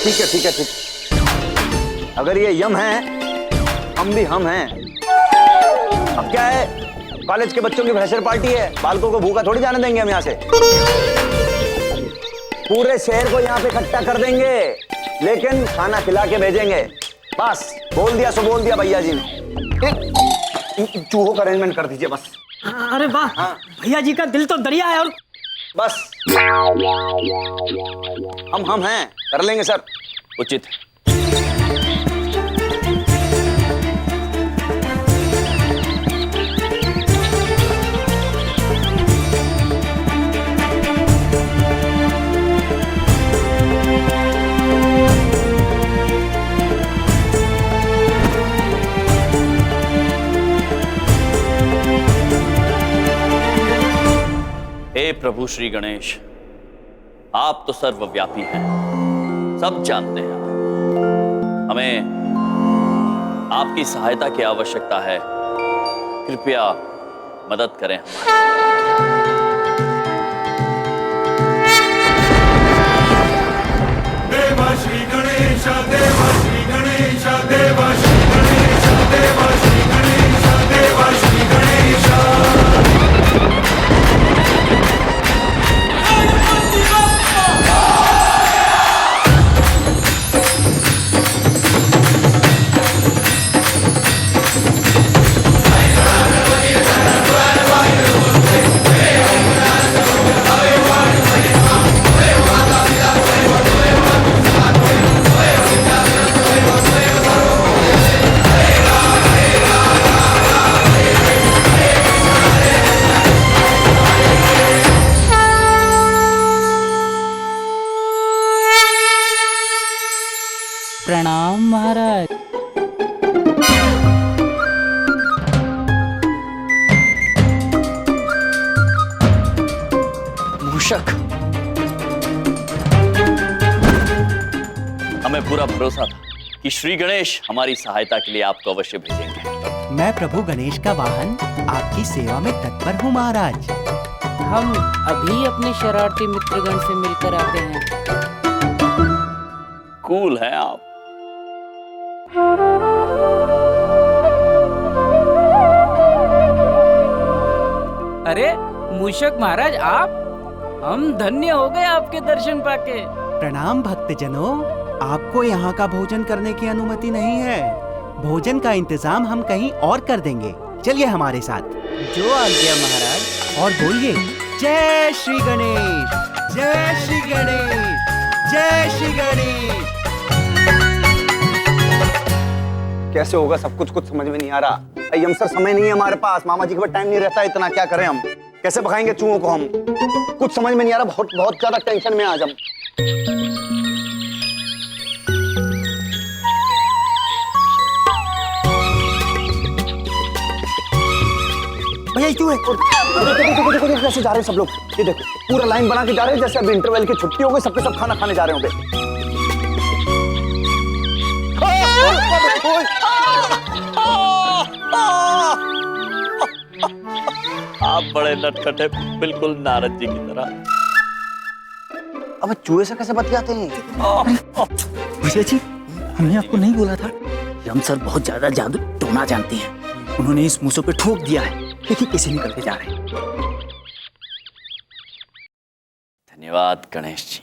ठीक है ठीक है ठीक। अगर ये यम है, हम भी हम हैं। अब क्या है, कॉलेज के बच्चों की फ्रेशर पार्टी है, बालकों को भूखा थोड़ी जाने देंगे हम यहाँ से। पूरे शहर को यहाँ पे इकट्ठा कर देंगे, लेकिन खाना खिला के भेजेंगे। बस बोल दिया सो बोल दिया भैया जी ने। चूहों का अरेंजमेंट कर दीजिए बस। अरे वाह, भैया जी का दिल तो दरिया है। और बस हम हैं, कर लेंगे सर। उचित। हे प्रभु श्री गणेश, आप तो सर्वव्यापी हैं, सब जानते हैं। हमें आपकी सहायता की आवश्यकता है, कृपया मदद करें। देवा श्री गणेश, देवा श्री गणेश, देवा श्री गणेश, देवा श्री गणेश, देवा श्री गणेश। प्रणाम महाराज। मूषक, हमें पूरा भरोसा था कि श्री गणेश हमारी सहायता के लिए आपको अवश्य भेजेंगे। मैं प्रभु गणेश का वाहन आपकी सेवा में तत्पर हूँ महाराज। हम अभी अपने शरारती मित्रगण से मिलकर आते हैं। कूल हैं आप। अरे मूषक महाराज, आप, हम धन्य हो गए आपके दर्शन पाके। प्रणाम भक्तजनों, आपको यहाँ का भोजन करने की अनुमति नहीं है। भोजन का इंतजाम हम कहीं और कर देंगे, चलिए हमारे साथ। जो आज्ञा महाराज। और बोलिए, जय श्री गणेश, जय श्री गणेश, जय श्री गणेश। कैसे होगा सब कुछ समझ में नहीं आ रहा। यम सर, समय नहीं है हमारे पास, मामा जी के पास टाइम नहीं रहता इतना। क्या करें हम, कैसे भगाएंगे चूहों को हम? कुछ समझ में नहीं आ रहा, बहुत ज्यादा टेंशन में आज हम। भैया चूहे देखो कैसे जा रहे हैं सब लोग। ये देखो पूरा लाइन बना के जा रहे हैं, जैसे अभी इंटरवल की छुट्टी हो गई, सबके सब खाना खाने जा रहे होंगे। आप बड़े नटखट हैं, बिल्कुल नारद जी की तरह। अब चूहे से कैसे बतियाते हैं? भैया जी, हमने आपको नहीं बोला था? यम सर बहुत ज्यादा जादू टोना जानते हैं। उन्होंने इस मूसों पे ठोक दिया है, देखिए कैसे निकलते जा रहे हैं। धन्यवाद गणेश जी।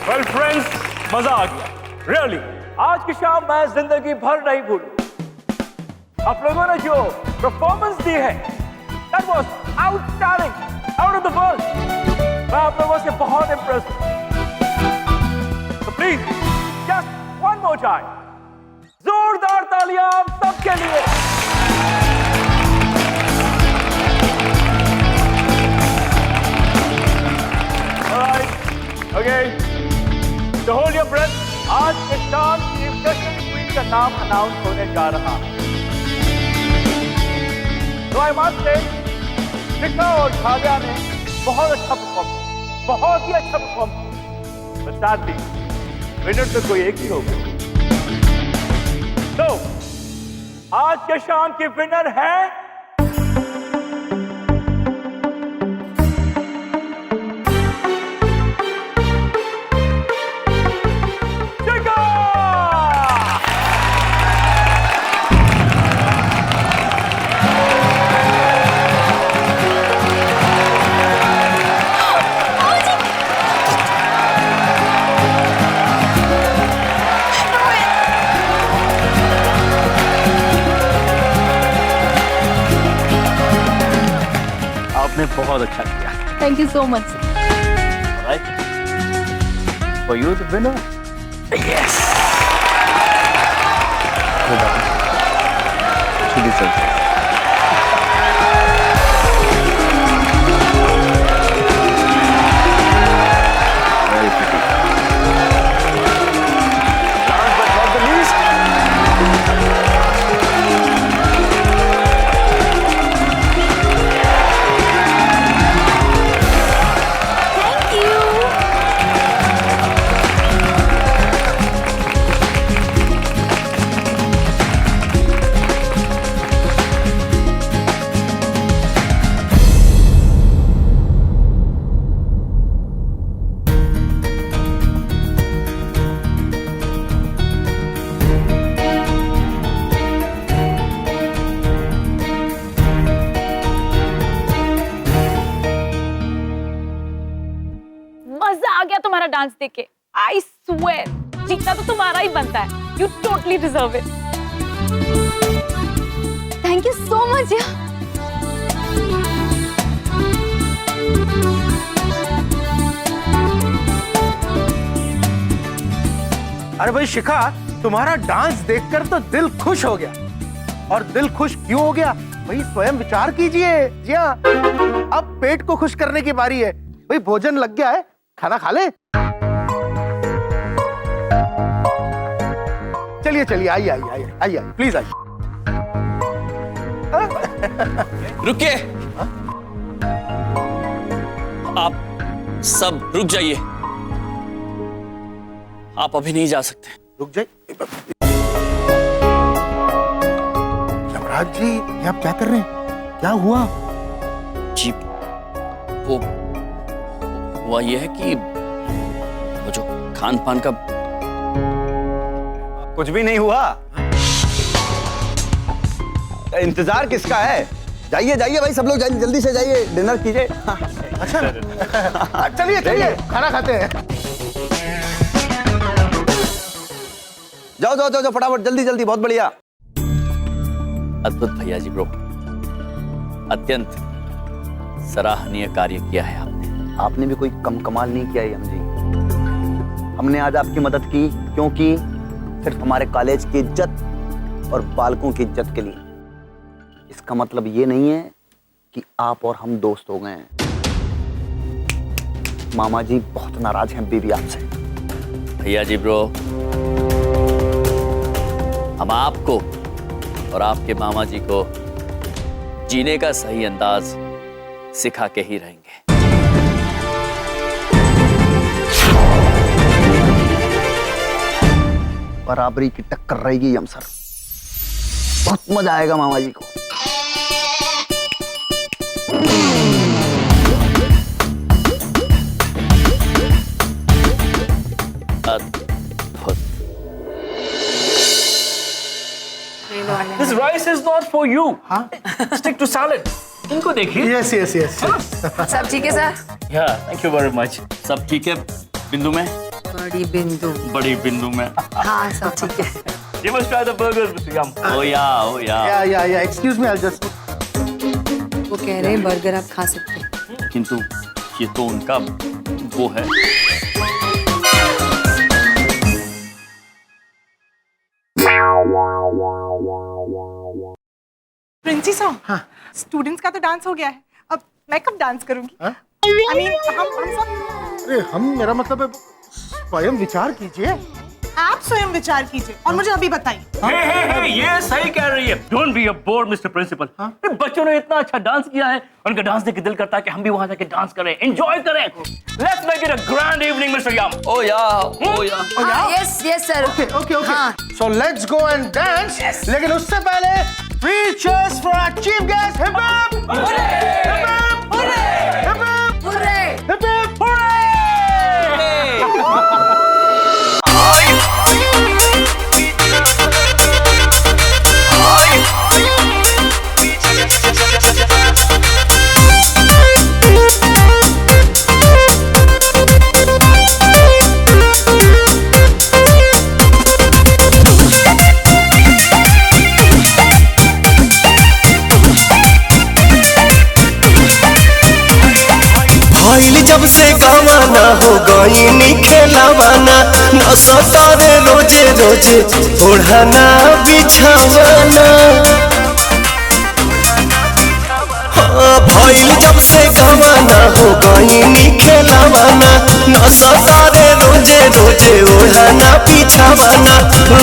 वेल फ्रेंड्स, मजा आ गया रियली। आज की शाम मैं जिंदगी भर नहीं भूलूं। आप लोगों ने जो परफॉर्मेंस दी है, that was outstanding, out of the world। मैं आप लोगों से बहुत इम्प्रेस हूं। So please, just one more time, जोरदार तालियां आप सबके लिए। Alright, okay, so hold your breath। आज के शाम चीफ गेस्ट क्वीन का नाम अनाउंस होने जा रहा है। तो आई मस्ट से शिखा और भाग्या ने बहुत अच्छा परफॉर्म, बहुत ही अच्छा परफॉर्म किया। बट सैडली विनर तो कोई एक ही होगा। तो आज के शाम की विनर है शिखा। आपने बहुत अच्छा किया। Thank you so much. Right? For you the winner. Yes. Very pretty. Last but not the least, thank you. मजा आ गया तुम्हारा डांस देख के। आई स्वेयर जीतना तो तुम्हारा ही बनता है। You totally deserve it. Thank you so much यार। अरे भाई शिखा, तुम्हारा डांस देखकर तो दिल खुश हो गया। और दिल खुश क्यों हो गया भाई, स्वयं विचार कीजिए। जी हाँ, अब पेट को खुश करने की बारी है। भाई भोजन लग गया है, खाना खा ले। चलिए चलिए, आइए आइए आइए आइए, प्लीज आइए। रुकिए। आप सब रुक जाइए। आप अभी नहीं जा सकते। रुक जाइए। यमराज जी, ये आप क्या कर रहे हैं? क्या हुआ? जी, वो हुआ ये है कि वो जो खान पान का कुछ भी नहीं हुआ। इंतजार किसका है? जाइए जाइए भाई, सब लोग जाइए, जल्दी से जाइए, डिनर कीजिए। अच्छा चलिए चलिए, खाना खाते हैं। जाओ जाओ जाओ फटाफट, जल्दी जल्दी, बहुत बढ़िया। अद्भुत भैया जी ब्रो, अत्यंत सराहनीय कार्य किया है आपने। आपने भी कोई कम कमाल नहीं किया है जी। हमने आज आपकी मदद की क्योंकि सिर्फ हमारे कॉलेज की इज्जत और बालकों की इज्जत के लिए। इसका मतलब ये नहीं है कि आप और हम दोस्त हो गए हैं। मामा जी बहुत नाराज हैं बीवी आपसे। भैया जी ब्रो, हम आपको और आपके मामा जी को जीने का सही अंदाज सिखा के ही रहेंगे। बराबरी की टक्कर रहेगी हम सर, बहुत मजा आएगा मामा जी को। this rice is not for you. Stick to salad. इनको देखिए। Yes yes yes. सब ठीक है sir? Yeah, thank you very much. सब ठीक है बिंदु में? बड़ी बिंदु। बड़ी बिंदु में। हाँ सब ठीक है। You must try the burgers, Mr. Yum. ओ या। या एक्सक्यूज मी, आई जस्ट। वो कह रहे हैं बर्गर आप खा सकते हैं। किंतु ये तो उनका वो है। प्रिंसी सर, हाँ? स्टूडेंट्स का तो डांस हो गया है, अब मैं कब डांस करूंगी? I mean, हम सब। अरे हम, मेरा मतलब है, स्वयं विचार कीजिए। आप स्वयं विचार कीजिए और मुझे अभी बताइए। हे, ये सही कह रही है। Don't be a bore mister principal. बच्चों ने इतना अच्छा डांस किया है, उनका डांस देख के दिल करता है कि हम भी वहां जाके डांस करें, एंजॉय करें। Let's make it a grand evening mister याम। Oh yeah yes sir. Okay so let's go and dance. लेकिन उससे पहले 3 cheers for our chief guest. Hip hop! Hooray! Hip hop! Hooray! Hip hop! Hooray! Hip hop! Hooray! जब से गवाना हो गई खेलावाना न सतारे रोजे रोजे ओढ़ाना बिछावाना। भइल जब से गवाना हो गई खेलावाना न सतारे रोजे रोजे ओढ़ाना बिछावाना।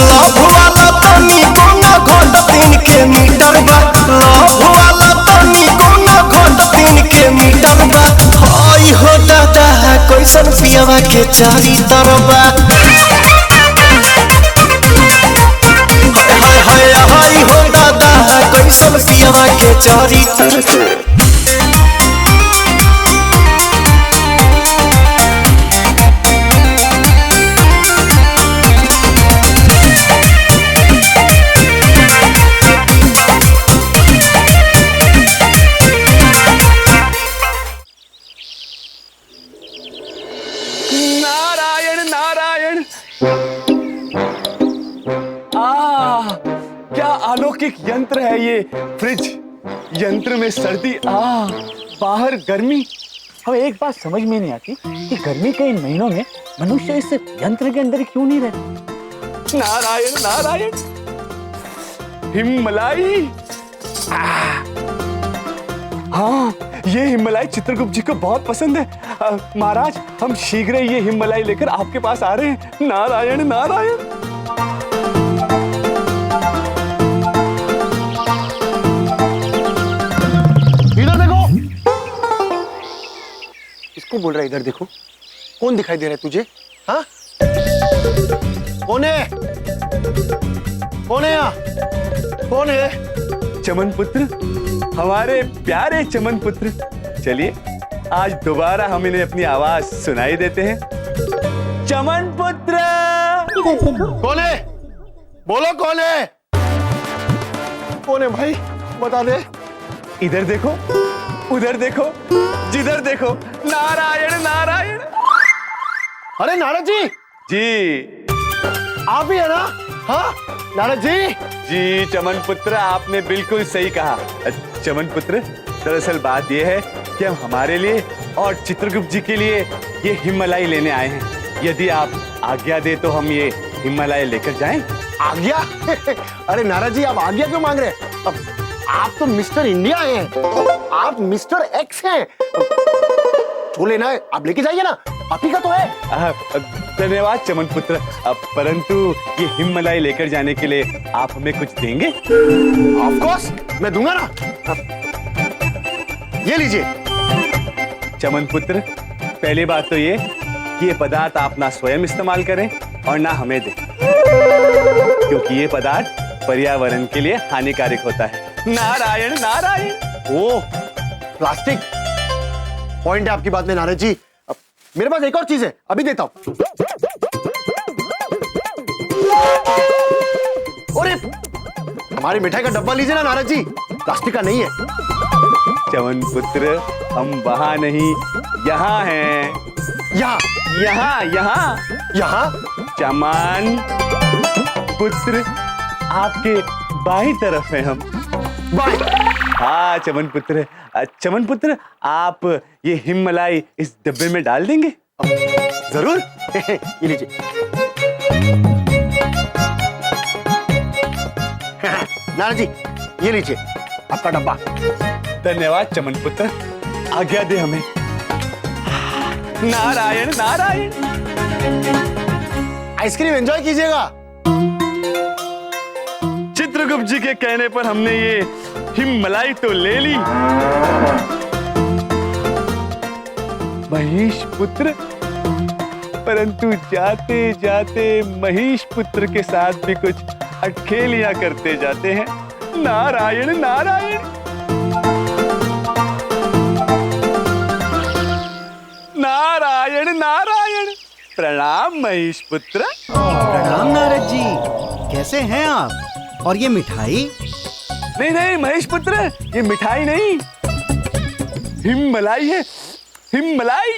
लव वाला तनी कोना घोट 3 के मीटर बा, लव वाला तनी कोना घोट 3 के मीटर बा। हाय हो दादा कैसन पियावा के चारी तरबा। हाय हाय हाय हो दादा कैसन पियावा के चारी तरबा। नारायण नारायण। क्या अलौकिक यंत्र है ये फ्रिज। यंत्र में सर्दी, बाहर गर्मी। हमें एक बात समझ में नहीं आती कि गर्मी के इन महीनों में मनुष्य इस यंत्र के अंदर क्यों नहीं रहता। नारायण नारायण। हिमलाई। हाँ, ये हिमलाई चित्रगुप्त जी को बहुत पसंद है। महाराज, हम शीघ्र ही ये हिमलाई लेकर आपके पास आ रहे हैं। नारायण नारायण। इधर देखो। किसको बोल रहा है इधर देखो? कौन दिखाई दे रहा है तुझे? हाँ, कौन है? कौन है यहाँ? कौन है? चमन पुत्र, हमारे प्यारे चमन पुत्र। चलिए आज दोबारा हम इन्हें अपनी आवाज सुनाई देते हैं। चमन पुत्र। कौन है? बोलो कौन है? कौन है भाई? बता दे। इधर देखो, उधर देखो, जिधर देखो। नारायण नारायण। अरे नारद जी। जी आप ही है ना? हाँ नारद जी। जी चमन पुत्र, आपने बिल्कुल सही कहा। चमन पुत्र, दरअसल बात यह है कि हम हमारे लिए और चित्रगुप्त जी के लिए ये हिमलाई लेने आए हैं। यदि आप आज्ञा दे तो हम ये हिमलाई लेकर जाएं। आज्ञा? अरे नारद जी, आप आज्ञा क्यों मांग रहे हैं? अब आप तो मिस्टर इंडिया हैं, आप मिस्टर एक्स हैं। जो लेना है आप लेके जाइए ना, आप ही का तो है। धन्यवाद चमन पुत्र, परंतु ये हिमलाई लेकर जाने के लिए आप हमें कुछ देंगे? ऑफ कोर्स मैं दूंगा ना। ये लीजिए। चमन पुत्र, पहली बात तो ये कि ये पदार्थ आप ना स्वयं इस्तेमाल करें और ना हमें दें, क्योंकि ये पदार्थ पर्यावरण के लिए हानिकारक होता है। नारायण नारायण। ओ, प्लास्टिक। पॉइंट है आपकी बात में नारद जी। अब मेरे पास एक और चीज है, अभी देता हूं। अरे हमारी मिठाई का डब्बा लीजिए ना नारद जी, प्लास्टिक का नहीं है। चमन पुत्र, हम वहां नहीं, यहाँ हैं। यहाँ यहाँ यहाँ यहाँ। चमन पुत्र, आपके बाईं तरफ हैं हम। बाईं? हाँ चमन पुत्र। चमन पुत्र, आप ये हिमलाई इस डब्बे में डाल देंगे? जरूर। ये लीजिए। नारद जी, ये लीजिए आपका डब्बा। धन्यवाद चमन पुत्र, आज्ञा दे हमें। नारायण नारायण। आइसक्रीम एंजॉय कीजिएगा। चित्रगुप्त जी के कहने पर हमने ये हिममलाई तो ले ली, महेश पुत्र, परंतु जाते जाते महेश पुत्र के साथ भी कुछ अटखेलियां करते जाते हैं। नारायण नारायण, नारायण नारायण। प्रणाम महेश पुत्र। प्रणाम नारद जी, कैसे हैं आप? और ये मिठाई? नहीं नहीं महेश पुत्र, ये मिठाई नहीं, हिममलाई है, हिममलाई।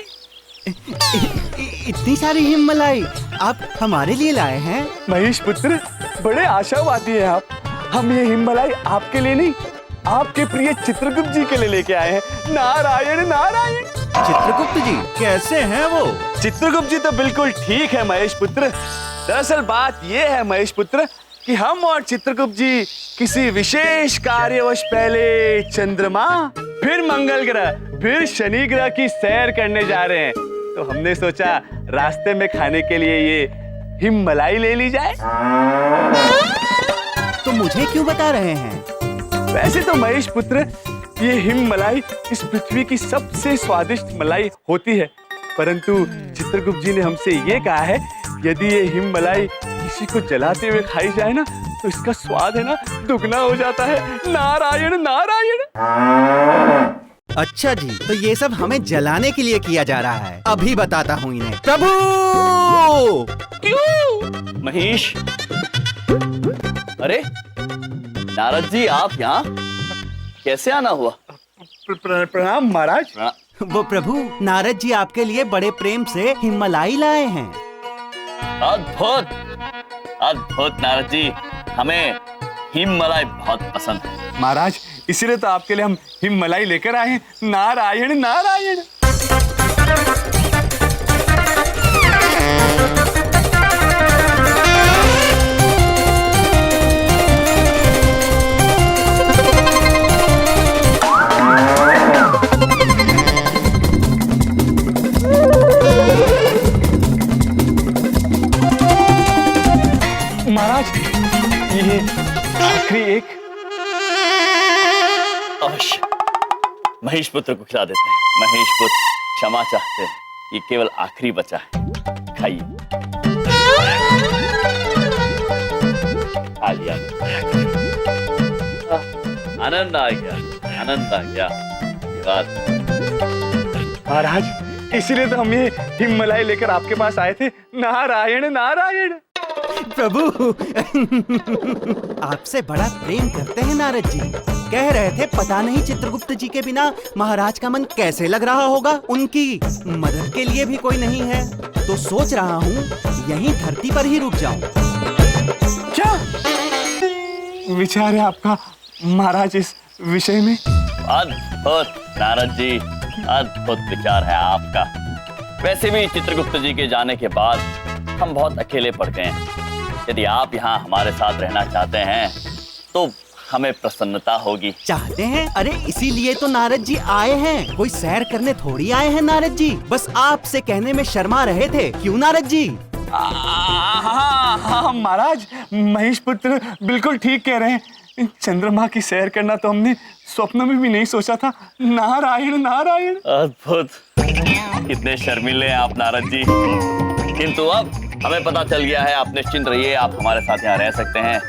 इतनी सारी हिममलाई आप हमारे लिए लाए हैं? महेश पुत्र, बड़े आशावादी हैं आप। हम ये हिममलाई आपके लिए नहीं, आपके प्रिय चित्रगुप्त जी के लिए लेके आए हैं। नारायण नारायण। चित्रगुप्त जी कैसे हैं वो? चित्रगुप्त जी तो बिल्कुल ठीक है महेश पुत्र। दरअसल बात ये है महेश पुत्र कि हम और चित्रगुप्त जी किसी विशेष कार्यवश पहले चंद्रमा, फिर मंगल ग्रह, फिर शनि ग्रह की सैर करने जा रहे हैं। तो हमने सोचा रास्ते में खाने के लिए ये हिममलाई ले ली जाए। तो मुझे क्यों बता रहे हैं? वैसे तो महेश पुत्र, ये हिममलाई इस पृथ्वी की सबसे स्वादिष्ट मलाई होती है, परंतु चित्रगुप्त जी ने हमसे ये कहा है यदि ये हिममलाई किसी को जलाते हुए खाई जाए ना तो इसका स्वाद है ना दुगना हो जाता है। नारायण नारायण। अच्छा जी, तो ये सब हमें जलाने के लिए किया जा रहा है। अभी बताता हूँ इन्हें। प्रभु! क्यों? महेश, अरे नारद जी आप यहाँ कैसे आना हुआ? प्रणाम महाराज। वो प्रभु, नारद जी आपके लिए बड़े प्रेम से हिममलाई लाए हैं। अद्भुत अद्भुत नारद जी, हमें हिममलाई बहुत पसंद है। महाराज, इसीलिए तो आपके लिए हम हिममलाई लेकर आए हैं। नारायण नारायण। महाराज, ये आखिरी एक। अवश्य महेश पुत्र को खिला देते हैं। महेश पुत्र क्षमा चाहते हैं, ये केवल आखिरी बचा है, खाइए। खा लिया, आनंद आ गया, आनंद आ गया। ये बात महाराज, इसीलिए तो हम ये हिममलाई लेकर आपके पास आए थे। नारायण नारायण। प्रभु आपसे बड़ा प्रेम करते हैं नारद जी। कह रहे थे पता नहीं चित्रगुप्त जी के बिना महाराज का मन कैसे लग रहा होगा। उनकी मदद के लिए भी कोई नहीं है, तो सोच रहा हूँ यहीं धरती पर ही रुक जाऊं। क्या विचार है आपका महाराज इस विषय में? अद्भुत नारद जी, अद्भुत विचार है आपका। वैसे भी चित्रगुप्त जी के जाने के बाद हम बहुत अकेले पड़ गए हैं। यदि आप यहाँ हमारे साथ रहना चाहते हैं तो हमें प्रसन्नता होगी। चाहते हैं? अरे इसीलिए तो नारद जी आए हैं, कोई सैर करने थोड़ी आए हैं नारद जी। बस आपसे कहने में शर्मा रहे थे, क्यों नारद जी? हाँ महाराज, महेश पुत्र बिल्कुल ठीक कह रहे हैं। चंद्रमा की सैर करना तो हमने स्वप्न में भी नहीं सोचा था। नारायण नारायण। अद्भुत, कितने शर्मीले हैं आप नारद जी। किंतु अब हमें पता चल गया है, आप निश्चिंत रहिए, आप हमारे साथ यहाँ रह सकते हैं।